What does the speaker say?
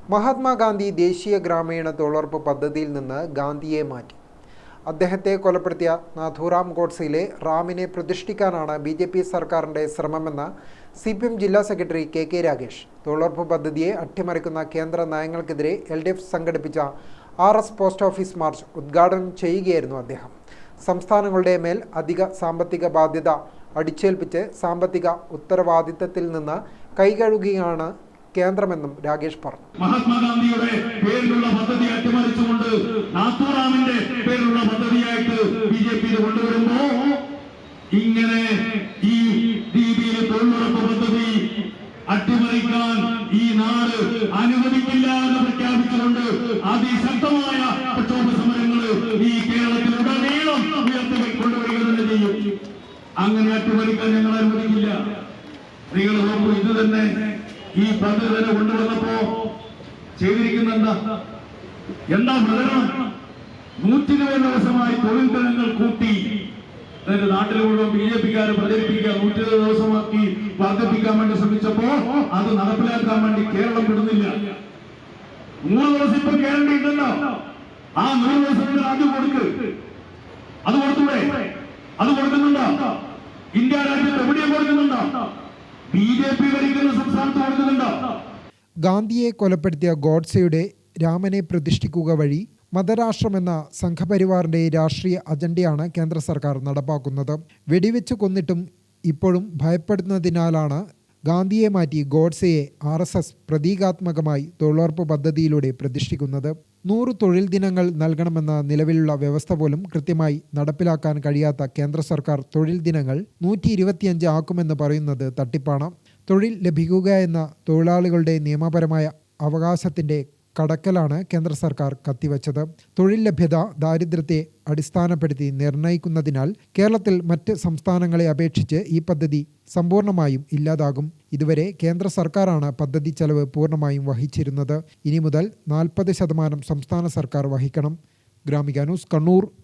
മഹാത്മാഗാന്ധി ദേശീയ ഗ്രാമീണ തൊഴിലുറപ്പ് പദ്ധതിയിൽ നിന്ന് ഗാന്ധിയെ മാറ്റി. അദ്ദേഹത്തെ കൊലപ്പെടുത്തിയ നാഥൂറാം ഗോഡ്സെയിലെ റാമിനെ പ്രതിഷ്ഠിക്കാനാണ് BJP സർക്കാരിൻ്റെ ശ്രമമെന്ന് CPM ജില്ലാ സെക്രട്ടറി KK രാഗേഷ്. തൊഴിലുറപ്പ് പദ്ധതിയെ അട്ടിമറിക്കുന്ന കേന്ദ്ര നയങ്ങൾക്കെതിരെ LDF സംഘടിപ്പിച്ച RS പോസ്റ്റ് ഓഫീസ് മാർച്ച് ഉദ്ഘാടനം ചെയ്യുകയായിരുന്നു അദ്ദേഹം. സംസ്ഥാനങ്ങളുടെ മേൽ അധിക സാമ്പത്തിക ബാധ്യത അടിച്ചേൽപ്പിച്ച് സാമ്പത്തിക ഉത്തരവാദിത്തത്തിൽ നിന്ന് കൈകഴുകുകയാണ് കേന്ദ്രമെന്നും രാഗേഷ് പറഞ്ഞു. മഹാത്മാഗാന്ധിയുടെ പേരിലുള്ള പദ്ധതി അട്ടിമറിച്ചുകൊണ്ട് നാഥൂറാമിന്റെ പേരിലുള്ള പദ്ധതിയായിട്ട് BJP കൊണ്ടുവരുമ്പോ ഇങ്ങനെ ഈ രീതിയിൽ തൊഴിലുറപ്പ് പദ്ധതി അട്ടിമറിക്കാൻ ഈ നാട് അനുവദിക്കില്ല എന്ന് പ്രഖ്യാപിച്ചുകൊണ്ട് അതിശക്തമായ പ്രക്ഷോഭ സമരങ്ങൾ ഈ കേരളത്തിലുടനീളം ഉയർത്തിക്കൊണ്ടുവരിക തന്നെ ചെയ്യും. അങ്ങനെ അട്ടിമറിക്കാൻ ഞങ്ങൾ അനുവദിക്കില്ല. നിങ്ങൾ നോക്കൂ, ഇത് തന്നെ ഈ പദ്ധതി തന്നെ കൊണ്ടുവന്നപ്പോ ചെയ്തിരിക്കുന്ന എന്താ പ്രചരണം? 120 ദിവസമായി തൊഴിൽ ദിനങ്ങൾ കൂട്ടി നാട്ടിൽ മുഴുവൻ BJP-ക്കാരെ പ്രചരിപ്പിക്കുക. 120 ദിവസമാക്കി വർദ്ധിപ്പിക്കാൻ വേണ്ടി ശ്രമിച്ചപ്പോ അത് നടപ്പിലാക്കാൻ വേണ്ടി കേരളം വിടുന്നില്ല. 100 ദിവസം ഇപ്പൊ കേരളത്തിലുണ്ടല്ലോ. ആ 100 ദിവസത്തിന് ആദ്യം കൊടുക്ക്. അത് കൊടുത്തൂടെ? അത് കൊടുക്കുന്നുണ്ടോ? ഇന്ത്യ രാജ്യത്ത് എവിടെയും കൊടുക്കുന്നുണ്ടോ? BJP ഭരിക്കുന്ന സംസ്ഥാനത്ത് കൊടുക്കുന്നുണ്ടോ? ഗാന്ധിയെ കൊലപ്പെടുത്തിയ ഗോഡ്സെയുടെ രാമനെ പ്രതിഷ്ഠിക്കുക വഴി മതരാഷ്ട്രമെന്ന സംഘപരിവാറിന്റെ രാഷ്ട്രീയ അജണ്ടയാണ് കേന്ദ്ര സർക്കാർ നടപ്പാക്കുന്നത്. വെടിവെച്ച് കൊന്നിട്ടും ഇപ്പോഴും ഭയപ്പെടുന്നതിനാലാണ് ഗാന്ധിയെ മാറ്റി ഗോഡ്സെയെ RSS പ്രതീകാത്മകമായി തൊഴിലുറപ്പ് പദ്ധതിയിലൂടെ പ്രതിഷ്ഠിക്കുന്നത്. 100 തൊഴിൽ ദിനങ്ങൾ നൽകണമെന്ന നിലവിലുള്ള വ്യവസ്ഥ പോലും കൃത്യമായി നടപ്പിലാക്കാൻ കഴിയാത്ത കേന്ദ്ര സർക്കാർ തൊഴിൽ ദിനങ്ങൾ 125 ആക്കുമെന്ന് പറയുന്നത് തട്ടിപ്പാണ്. തൊഴിൽ ലഭിക്കുക എന്ന തൊഴിലാളികളുടെ നിയമപരമായ അവകാശത്തിൻ്റെ കടക്കലാണ് കേന്ദ്ര സർക്കാർ കത്തിവച്ചത്. തൊഴിൽ ലഭ്യത ദാരിദ്ര്യത്തെ അടിസ്ഥാനപ്പെടുത്തി നിർണ്ണയിക്കുന്നതിനാൽ കേരളത്തിൽ മറ്റ് സംസ്ഥാനങ്ങളെ അപേക്ഷിച്ച് ഈ പദ്ധതി സമ്പൂർണ്ണമായും ഇല്ലാതാകും. ഇതുവരെ കേന്ദ്ര സർക്കാരാണ് പദ്ധതി ചെലവ് പൂർണ്ണമായും വഹിച്ചിരുന്നത്. ഇനി മുതൽ 40% സംസ്ഥാന സർക്കാർ വഹിക്കണം. ഗ്രാമിക ന്യൂസ്, കണ്ണൂർ.